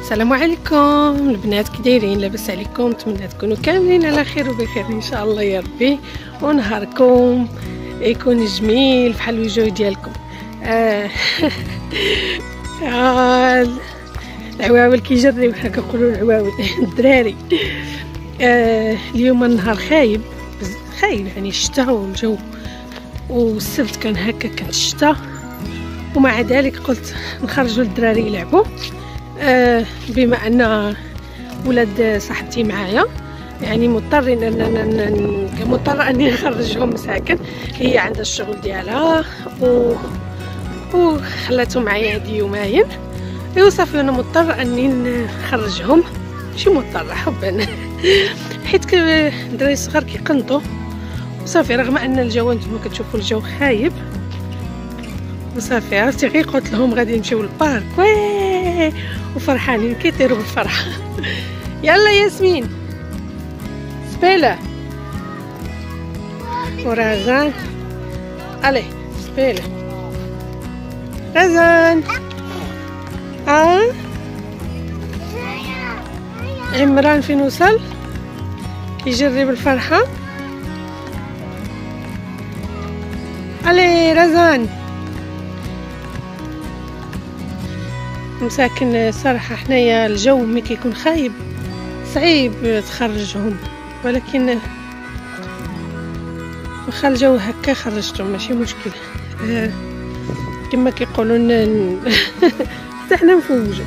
السلام عليكم البنات، كي دايرين؟ لاباس عليكم؟ نتمنى تكونوا كاملين على خير وبخير ان شاء الله يا ربي، ونهاركم يكون جميل بحال الوجه ديالكم. العواول كيجريو، حنا كنقولوا العواول الدراري. اليوم النهار خايب يعني الشتاء والجو، والسبت كان هكا كان الشتاء، ومع ذلك قلت نخرجوا الدراري يلعبوا. بما ان ولاد صاحبتي معايا يعني مضطره اني نخرجهم مساكن، هي عندها الشغل ديالها وخلاتهم معايا هادي يومين، وصافي انا مضطره اني نخرجهم، ماشي مضطره حبا حيت الدراري الصغار كيقنطوا وصافي، رغم ان الجو نتوما كتشوفوا الجو خايب وصافي. عرفتي غير قلت لهم غادي نمشيو للبارك وفرحانين كيطيروا بالفرحه. يلا ياسمين سبيله ورزان، علي سبيله رزان. عمران فين وصل؟ كيجري بالفرحه. علي رزان مساكن. صراحه حنايا الجو ملي كيكون خايب صعيب تخرجهم، ولكن واخا الجو هكا خرجتهم ماشي مشكل. كما كيقولوا حتى حنا مفوجه.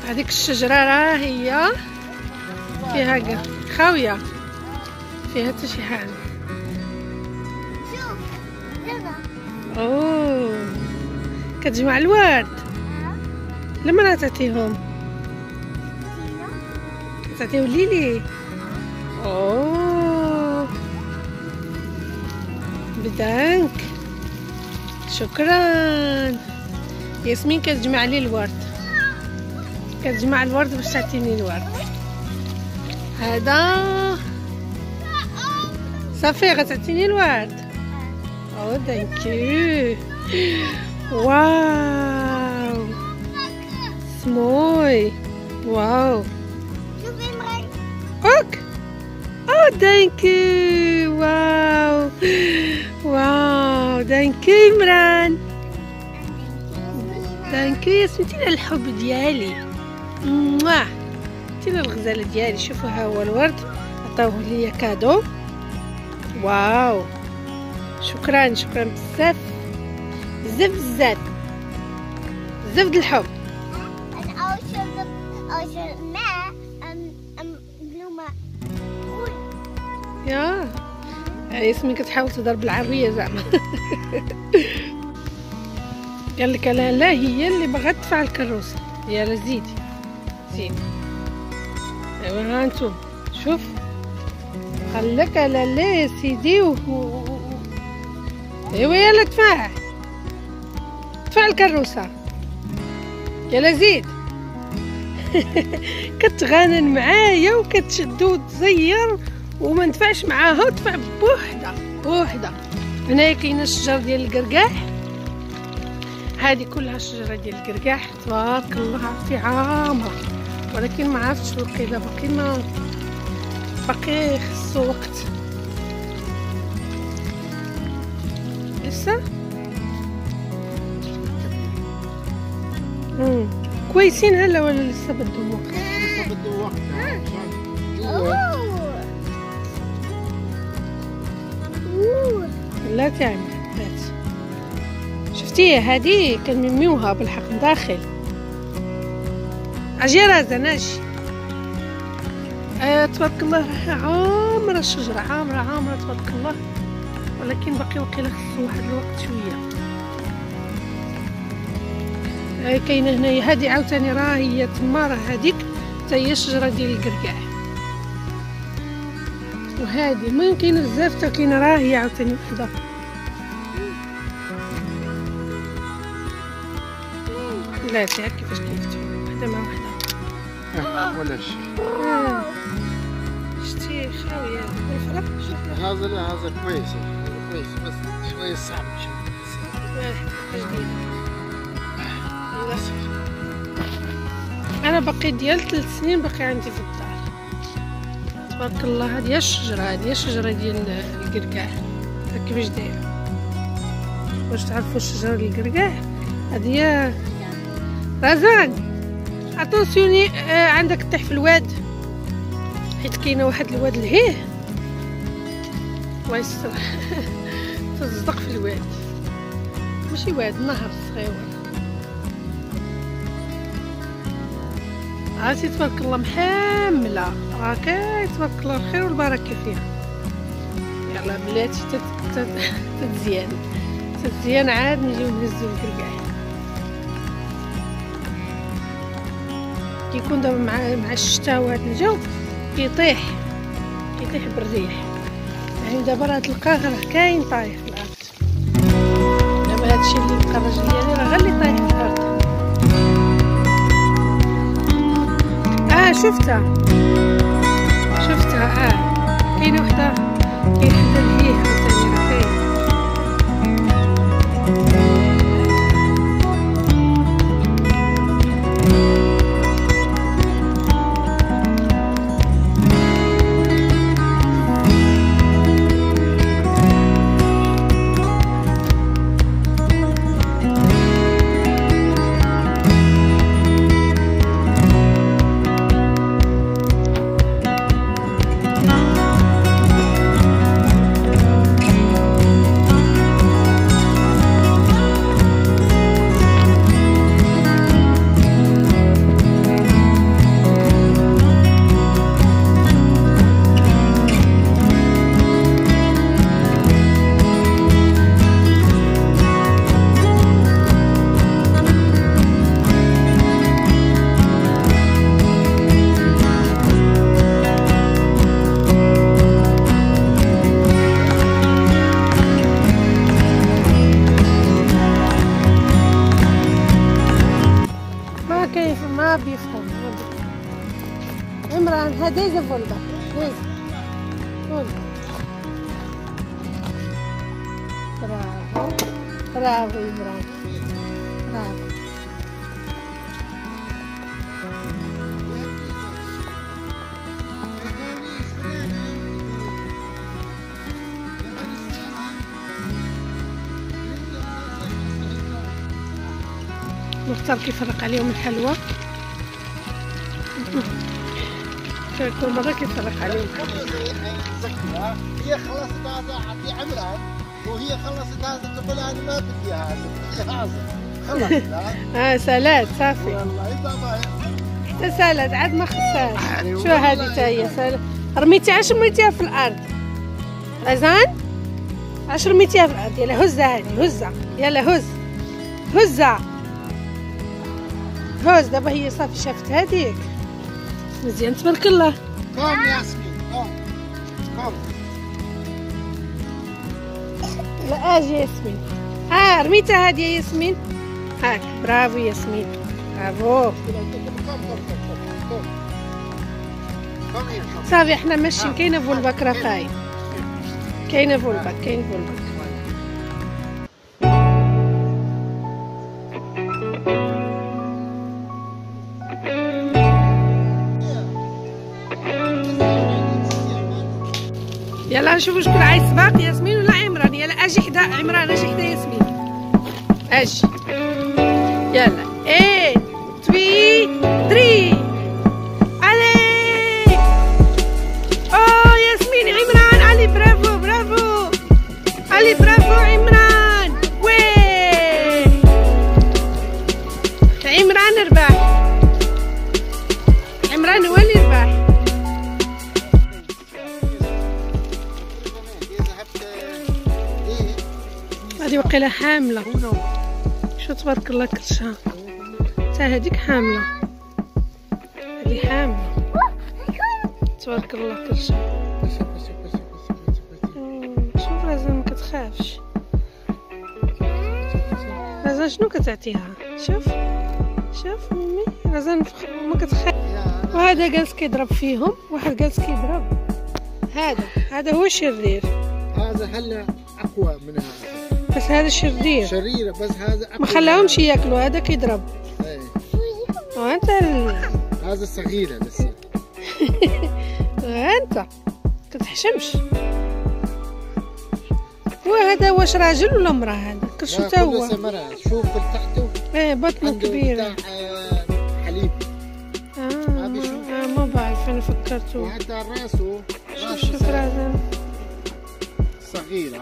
هذيك الشجرة راه هي فيها خاوية، فيها حتى شي حاجة. شوف هنا. اوه كتجمع الورد. لما راه تعطيهم؟ تعطيو ليلي. اوه بدانك، شكرا. ياسمين كتجمع لي الورد، كتجمع الورد باش تعطيني الورد. هذا صافي غتعطيني الورد. او ثانكيو. واو سموي. واو شوفي معي. اوك. او ثانكيو. واو واو ثانكيو عمران. ثانكيو يا سميتي على الحب ديالي. عطينا الغزاله ديالي. شوفوا ها هو الورد عطاوه ليا كادو. واو شكرا شكرا بزاف بزاف بزاف بزاف د الحب. And also ما بلومة خوي. يا ياسمين كتحاول تهضر بالعربيه زعما. قال لك لا هي اللي باغا تدفع الكروسه. يلا زيدي زيدي. ايوا ها انتم شوف قال لك لا يا سيدي ايوا يلا دفع الكروسه. يلا زيد. كتغانن معايا وكتشدو وتزير وما ندفعش معاها وتدفع بوحده. هنايا كاينه الشجر ديال القرقاح. هذه كلها شجره ديال القرقاح تبارك الله عرفتي عامره، ولكن ما عرفتش الوقيته باقي خصو وقت لسه. كويسين هلا ولا لسه بدهم وقت؟ لسه بده وقت. لا تعمل هات. شفتيه هذه كنميوها بالحق من داخل. اجي رازا ناجي. تبارك الله عامره الشجره عامره تبارك الله، ولكن باقي وقيله خصو واحد الوقت شويه. كاينه هنايا هذه عاوتاني راه هي تما، راه هذيك حتى هي شجره ديال القرقاع. وهذه المهم كاينه بزاف، حتى كاينه راه هي عاوتاني وحده. لا تعرف كيفاش كيفتحوا وحده مع وحده. ولا شيء. شتي خاويه الفرق. هذا لا هذا كويس بس شويه صعب شويه. انا باقي ديال 3 سنين باقي عندي في الدار تبارك الله. هذه الشجره ديال القرقاع. كيفاش دايره؟ واش تعرفوا الشجره ديال القرقاع؟ هذه رزان اتونسيوني عندك طيح في الواد، حيت كاينه واحد الواد لهيه الله يستر. تصدق في الواد، ماشي واد، نهر صغير. عرفتي تبارك الله محامله، راه كاين تبارك الله الخير والبركه فيها. يلا بلاتي تتزيان عاد نجيو نهزو القرقاع. كيكون دابا مع الشتاء وهاد الجو كيطيح بالريح. يعني دابا راه تلقاه راه كاين طايح في الارض. دابا هادشي اللي بقى الراجل ديالي راه غير اللي طايح في الارض. شفتها كاينه وحده، كاين حدا لهيه عاوتاني راه كاين. ما بيفهم عمران. هذا زفولدا برافو عمران، برافو. مختار كيفرق عليهم الحلوى، كل مرة كيفرق عليهم. هي خلصت هذا عطي عمران، وهي خلصت هذا تقول انا ما بدي هذا خلص. سلاد صافي والله اذا ما حتى سلاد عاد ما خصهاش. شو هذه تا هي سلاد رميتيها، عاش رميتيها في الارض رزان، عاش رميتيها في الارض. يلا هزها هذه، هزها يلا، هزها هز. دابا هي صافي شافت هذيك مزيان تبارك الله. قوم ياسمين قوم. لا اجي ياسمين، رميتها هذه يا ياسمين، هاك برافو ياسمين، برافو. صافي احنا ماشيين. كاينه فولباك راه خايب، كاينه فولباك، كاين فولباك. يلا نشوفوا شكون عايز سباق، ياسمين ولا عمران. يلا اجي حدا عمران، اجي حدا ياسمين، اجي يلا 1 2 3 علي. ياسمين عمران علي، برافو برافو علي، برافو عمران. وي عمران ربح، عمران هو اللي ربح. هذه وقيلة حاملة، شو تبارك الله كرشها، تا هذيك حاملة، هذه حاملة تبارك الله كرشها. شوف رزان ما كتخافش، رزان شنو كتعطيها، شوف مامي رزان ما كتخاف. وهذا جالس كيضرب فيهم، واحد جالس كيضرب. هذا هو الشرير، هذا هلا اقوى من هذا، بس هذا شرير بس هذا ما خلاهمش ياكلوا، هذا كيضرب. وانت هذا صغيرة لسه. انت كتحشمش. وهذا واش راجل ولا امراه؟ هذا كرشو تا هو. شوف لتحته بطنه كبير. حليب. ما بعرف، انا فكرته. وهذا راسه شوف راسه صغير.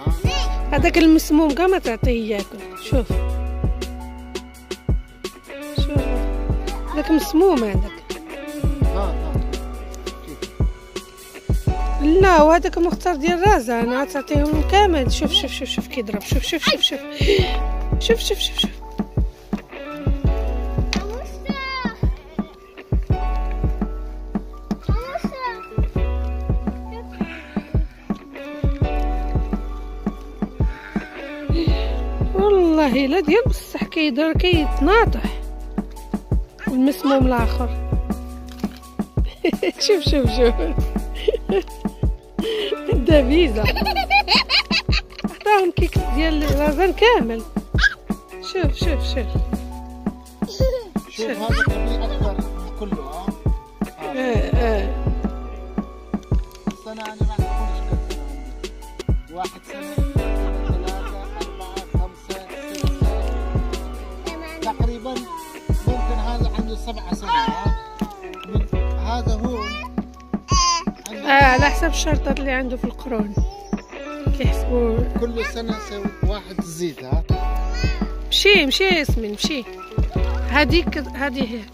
هذاك المسموم كاع ما تعطيه ياكل. شوف هذاك مسموم هذاك. لا وهذاك مختار ديال رزان، انا تعطيهم كامل. شوف كيضرب. شوف والله لا ديال بصح كيتناطح المسموم الاخر. شوف الدبيزه عطاهم كيك ديال رزان كامل. شوف هذا كبير اكثر من كله. سنة انا ما نكونش كثر، 1 سنة 3 4 5 6 تقريبا. ممكن هذا عنده 7 سنوات. هذا هو على حسب الشرطات اللي عنده في القرون كيحسبوا كل سنة واحد تزيد. مشي ياسمين مشي. هذه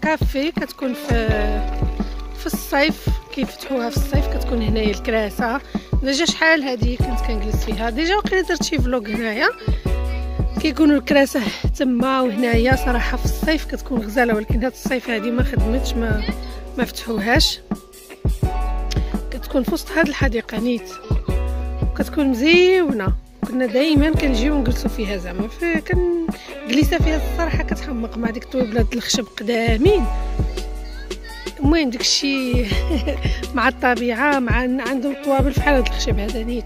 كافي كتكون في الصيف، كيفتحوها في الصيف، كتكون هنايا الكراسة. ديجا شحال هذه كنت كنجلس فيها، ديجا وقيلا درت شي فلوق هنايا. كيكونوا الكراسة تما وهنايا. صراحة في الصيف كتكون غزالة، ولكن هاد الصيف هذه ما خدمتش، ما فتحوهاش. كتكون في وسط هاد الحديقة نيت، كتكون مزيونة. كنا دائما كنجيو نجلسوا فيها، زعما كنجلسها فيها. الصراحة كتحمق مع ديك الطويبلات الخشب قدامين. المهم داكشي مع الطبيعة، مع عندهم طوابل فحال هاد الخشب هذا نيت.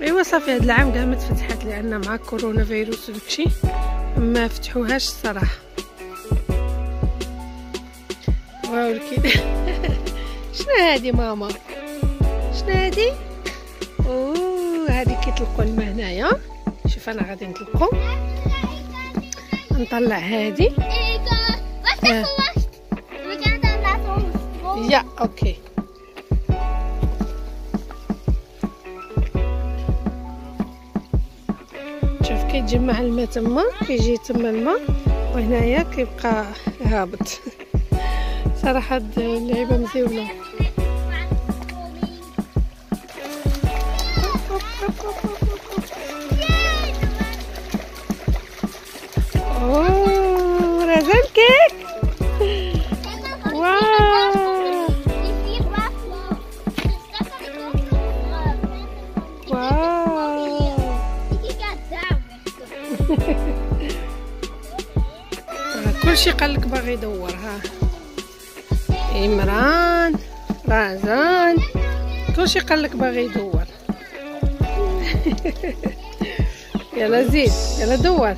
ايوا صافي هاد العام كاع ما تفتحات لان مع كورونا فيروس وداكشي ما فتحوهاش الصراحه. واو الكيد شنو هادي ماما؟ شنو هادي؟ اوه هادي كيطلقوا الماء هنايا. شوف انا غادي نطلقو، نطلع هادي. يا اوكي. شوف كيتجمع الماء تما، كيجي تما الماء وهنايا كيبقى هابط. صراحه هاد اللعيبه مزيونه. اوه رزان كيك. واو واو. كلشي قالك باغي يدور. ها عمران رزان كلشي قالك باغي يدور. يلا زيد، يلا دور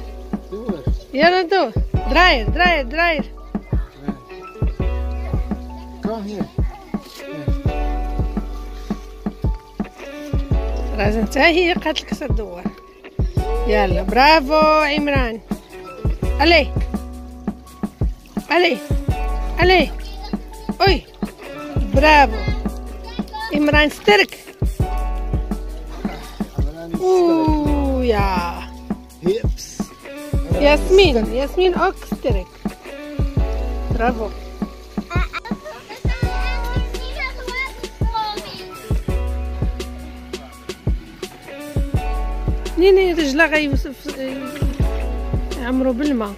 يلا دور. دراير دراير دراير. رزان حتى هي قالت لك تدور. يلا برافو عمران. عليه عليه عليه. اوي برافو عمران. استرك. اوه يا ياسمين. ياسمين اوكسترك. برافو. نيني رجلها غيوسف يعمرو بالماء.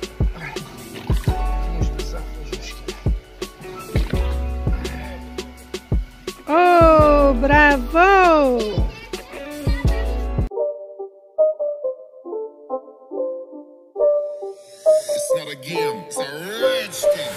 اوه برافو. It's not a game, it's a rich thing.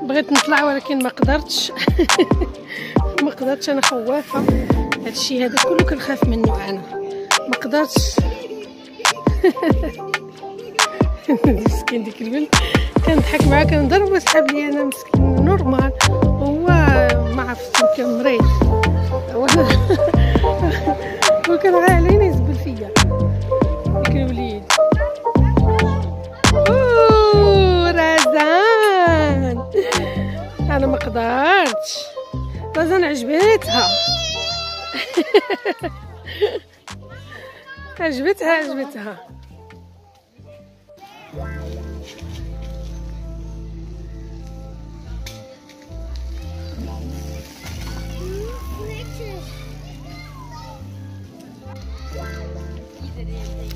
بغيت نطلع ولكن ما قدرتش. ما قدرتش، انا خوافه. هادشي هذا كله كنخاف منه انا، ما قدرتش. مسكين ديك البنت كنضحك معاها كنضرب وسحاب لي انا مسكين نورمال، هو ما عرفتش يمكن مريض وكان غالين يزبل فيا ديك الوليد. اوه رزان انا ما قدرتش. رزان عجبتها. عجبتها.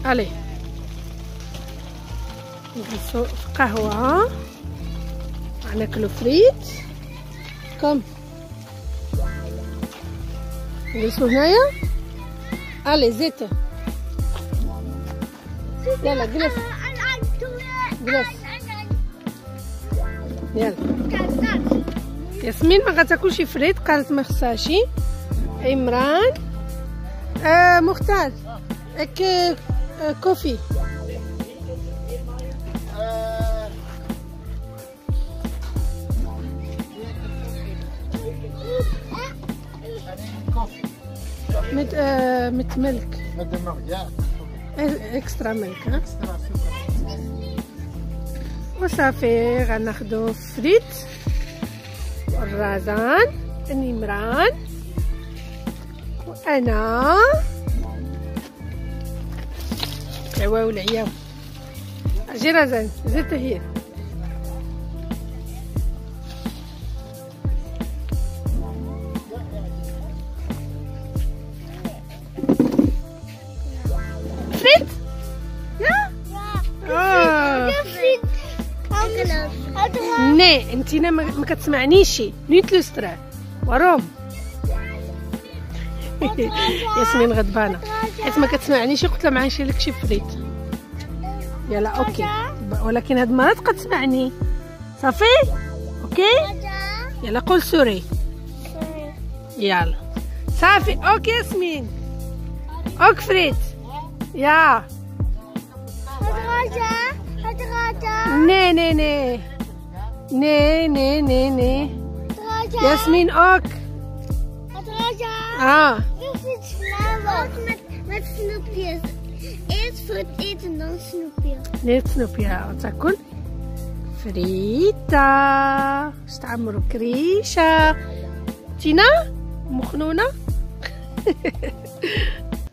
علي نجلسو في قهوة، ناكلو فريت كم جلسوا هنايا. الي زيت. يلا جلس جلس. يلا ياسمين ما غتاكلش فريت، قالت ما خصهاش. عمران مختار كوفي. مت ملك اكسترا ملك. ها وصافي غناخدو فريت الرزان نمران وانا عواو العياو. اجي رزان زيت هي. فريت ني انتينا ما كتسمعنيش. نيت لوسترا وروم. ياسمين غضبانه حيت ما كتسمعنيش، قلت لها ما نشري لك شي فريت. يلا اوكي، ولكن هاد المره تبقى تسمعني. صافي اوكي. يلا قول سوري. يلا صافي اوكي ياسمين. اوك فريت يا ني ني ني ني ني ني ني ياسمين اوك. Met snoepjes. Eerst fruit eten, dan snoepje. نيت سنوبيا وتاكل فريتا. استعمروا كريشة تينا مخنونة.